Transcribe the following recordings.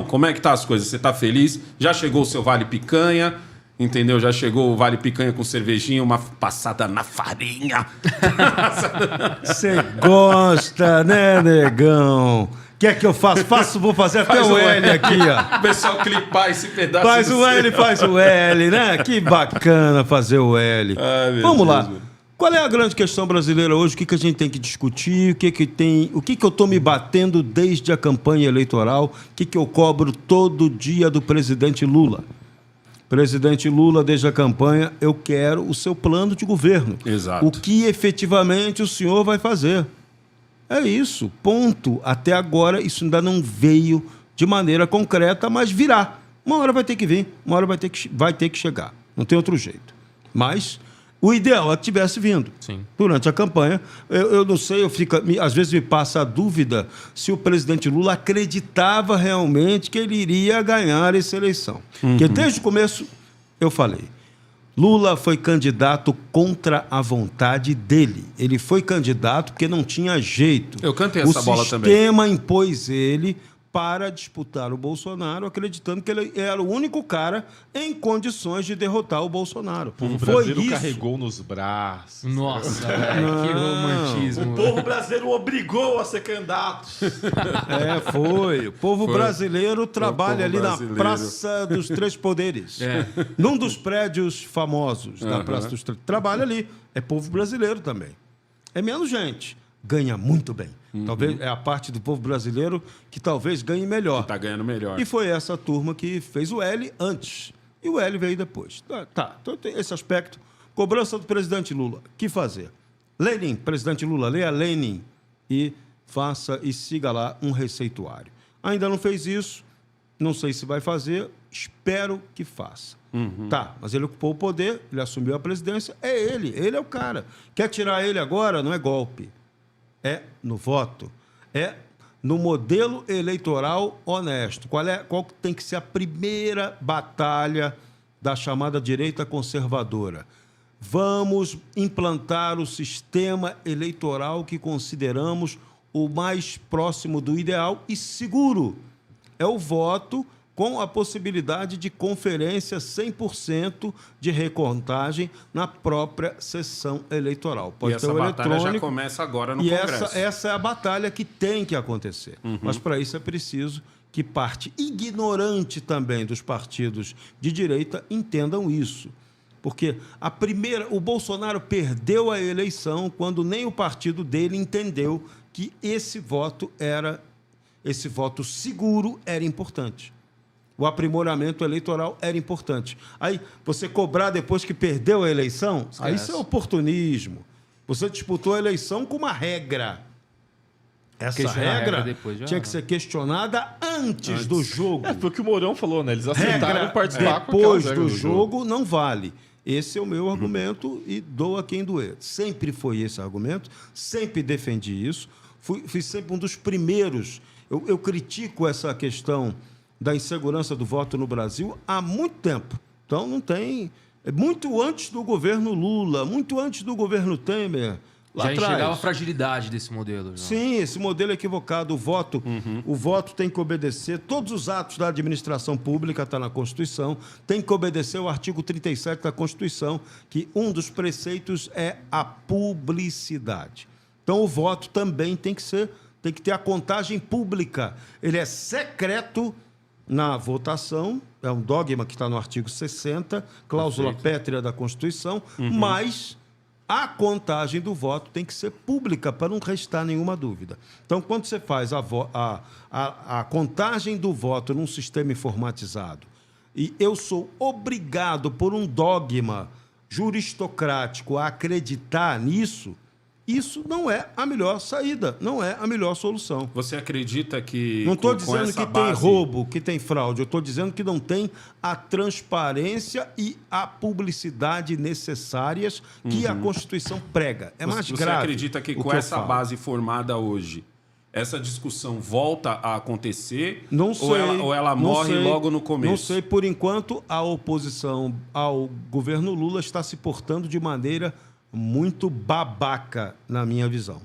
como é que tá as coisas? Você tá feliz? Já chegou o seu Vale Picanha, entendeu? Já chegou o Vale Picanha com cervejinha, uma passada na farinha. Você gosta, né, negão? Quer que eu faça? Vou fazer até o L aqui, ó. O pessoal clipar esse pedaço. Faz o L, né? Que bacana fazer o L. Ai, Vamos lá. Deus. Qual é a grande questão brasileira hoje? O que a gente tem que discutir? O que eu estou me batendo desde a campanha eleitoral? O que eu cobro todo dia do presidente Lula? Presidente Lula, desde a campanha, eu quero o seu plano de governo. Exato. O que efetivamente o senhor vai fazer? É isso, ponto. Até agora isso ainda não veio de maneira concreta, mas virá. Uma hora vai ter que vir, uma hora vai ter que chegar. Não tem outro jeito. Mas o ideal é que tivesse vindo. Sim. Durante a campanha. Eu não sei, às vezes me passa a dúvida se o presidente Lula acreditava realmente que ele iria ganhar essa eleição. Porque desde o começo eu falei, Lula foi candidato contra a vontade dele. Ele foi candidato porque não tinha jeito. Eu cantei essa bola também. O sistema impôs ele para disputar o Bolsonaro, acreditando que ele era o único cara em condições de derrotar o Bolsonaro. O brasileiro carregou nos braços. Nossa, velho, que romantismo. O povo brasileiro obrigou a ser candidato. Foi. O povo brasileiro trabalha ali na Praça dos Três Poderes. Num dos prédios famosos da Praça dos Três. Trabalha ali. É povo brasileiro também. É menos gente. Ganha muito bem. Talvez é a parte do povo brasileiro que talvez ganhe melhor. Tá ganhando melhor. E foi essa turma que fez o L antes. E o L veio depois. Tá. Então tem esse aspecto. Cobrança do presidente Lula. O que fazer? Lenin, presidente Lula, leia Lenin e faça e siga lá um receituário. Ainda não fez isso. Não sei se vai fazer. Espero que faça. Tá, mas ele ocupou o poder, ele assumiu a presidência. É ele é o cara. Quer tirar ele agora? Não é golpe. É no voto, é no modelo eleitoral honesto. Qual tem que ser a primeira batalha da chamada direita conservadora? Vamos implantar o sistema eleitoral que consideramos o mais próximo do ideal e seguro. É o voto com a possibilidade de conferência 100% de recontagem na própria sessão eleitoral. Pode ter essa o batalha eletrônico, já começa agora no e Congresso. essa é a batalha que tem que acontecer. Mas para isso é preciso que parte ignorante também dos partidos de direita entendam isso. Porque o Bolsonaro perdeu a eleição quando nem o partido dele entendeu que esse voto seguro era importante. O aprimoramento eleitoral era importante. Aí, você cobrar depois que perdeu a eleição, aí isso é oportunismo. Você disputou a eleição com uma regra. Essa regra tinha que ser questionada antes do jogo. Foi o que o Mourão falou, né? Eles aceitaram participar depois do jogo, não vale. Esse é o meu argumento e doa quem doer. Sempre foi esse argumento, sempre defendi isso. Fui sempre um dos primeiros. Eu critico essa questão da insegurança do voto no Brasil há muito tempo. Então, não tem... Muito antes do governo Lula, muito antes do governo Temer, lá já atrás. enxergava a fragilidade desse modelo. Já. Sim, esse modelo é equivocado. O voto tem que obedecer. Todos os atos da administração pública está na Constituição. Tem que obedecer o artigo 37 da Constituição, que um dos preceitos é a publicidade. Então, o voto também tem que ter a contagem pública. Ele é secreto na votação, é um dogma que está no artigo 60, cláusula pétrea da Constituição, mas a contagem do voto tem que ser pública, para não restar nenhuma dúvida. Então, quando você faz a contagem do voto num sistema informatizado, e eu sou obrigado por um dogma juristocrático a acreditar nisso, isso não é a melhor saída, não é a melhor solução. Você acredita que... Não estou dizendo que tem roubo, que tem fraude. Eu estou dizendo que não tem a transparência e a publicidade necessárias que a Constituição prega. É mais grave. Você acredita que com essa base formada hoje, essa discussão volta a acontecer? Não sei. Ou ela morre logo no começo? Não sei. Por enquanto, a oposição ao governo Lula está se portando de maneira muito babaca, na minha visão.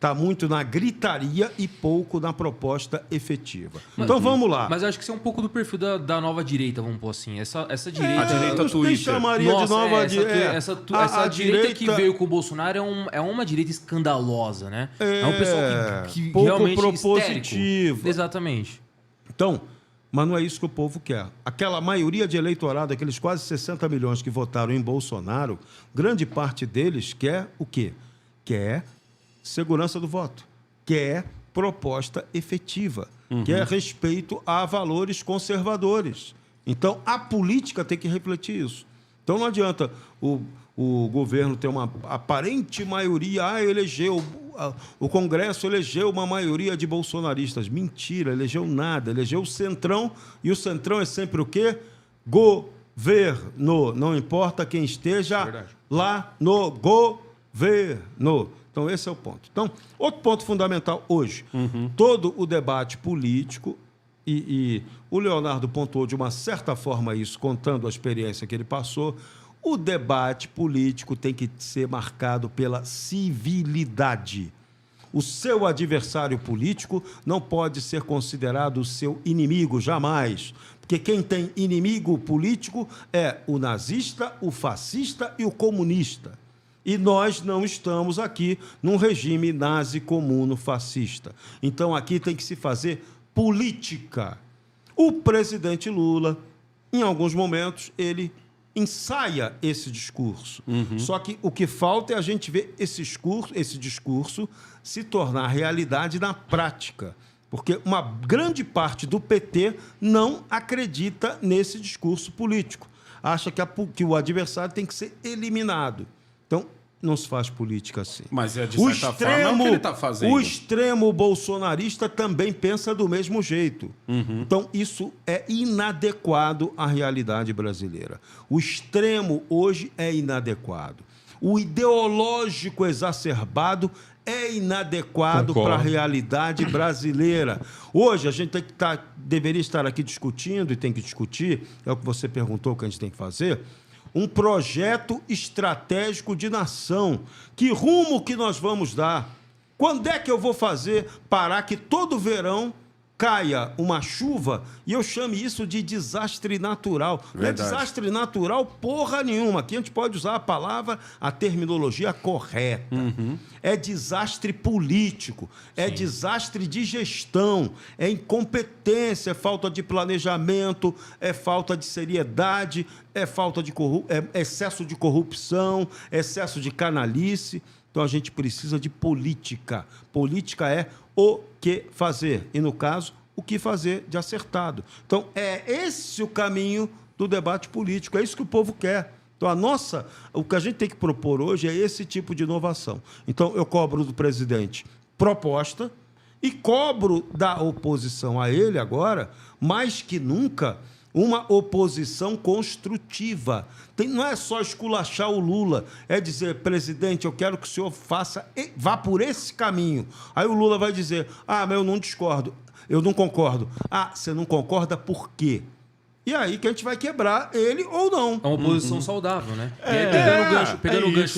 Está muito na gritaria e pouco na proposta efetiva. Então vamos lá. Mas acho que isso é um pouco do perfil da nova direita, vamos pôr assim. Essa direita... A direita eu nem Twitter. chamaria de nova direita. Essa direita que veio com o Bolsonaro é uma direita escandalosa, né? É um pessoal que pouco realmente propositivo. histérico. Exatamente. Então, mas não é isso que o povo quer. Aquela maioria de eleitorado, aqueles quase 60 milhões que votaram em Bolsonaro, grande parte deles quer o quê? Quer segurança do voto, quer proposta efetiva, quer respeito a valores conservadores. Então, a política tem que refletir isso. Então, não adianta o governo ter uma aparente maioria, elegeu, o Congresso elegeu uma maioria de bolsonaristas. Mentira, elegeu nada, elegeu o Centrão, e o Centrão é sempre o quê? Governo. Não importa quem esteja lá no governo. Então, esse é o ponto. Então, outro ponto fundamental hoje, todo o debate político, e o Leonardo pontuou de uma certa forma isso, contando a experiência que ele passou, o debate político tem que ser marcado pela civilidade. O seu adversário político não pode ser considerado o seu inimigo, jamais. Porque quem tem inimigo político é o nazista, o fascista e o comunista. E nós não estamos aqui num regime nazi-comuno-fascista. Então, aqui tem que se fazer política. O presidente Lula, em alguns momentos, ele ensaia esse discurso. Só que o que falta é a gente ver esse discurso se tornar realidade na prática. Porque uma grande parte do PT não acredita nesse discurso político. Acha que o adversário tem que ser eliminado. Então, não se faz política assim. Mas é de certa forma é o que ele está fazendo. O extremo bolsonarista também pensa do mesmo jeito. Então, isso é inadequado à realidade brasileira. O extremo hoje é inadequado. O ideológico exacerbado é inadequado para a realidade brasileira. Hoje, a gente deveria estar aqui discutindo, e tem que discutir, é o que você perguntou que a gente tem que fazer, um projeto estratégico de nação. Que rumo que nós vamos dar? Quando é que eu vou parar que todo verão caia uma chuva e eu chame isso de desastre natural? Não é desastre natural porra nenhuma. Aqui a gente pode usar a terminologia correta. É desastre político, é desastre de gestão, é incompetência, é falta de planejamento, é falta de seriedade, é excesso de corrupção, excesso de canalice. Então, a gente precisa de política. Política é o que fazer. E, no caso, o que fazer de acertado. Então, é esse o caminho do debate político. É isso que o povo quer. Então, o que a gente tem que propor hoje é esse tipo de inovação. Então, eu cobro do presidente proposta e cobro da oposição a ele agora, mais que nunca, uma oposição construtiva. Não é só esculachar o Lula, é dizer, presidente, eu quero que o senhor vá por esse caminho. Aí o Lula vai dizer, mas eu não discordo, eu não concordo. Você não concorda por quê? E aí que a gente vai quebrar ele ou não. É uma oposição saudável, né? E aí, pegando o gancho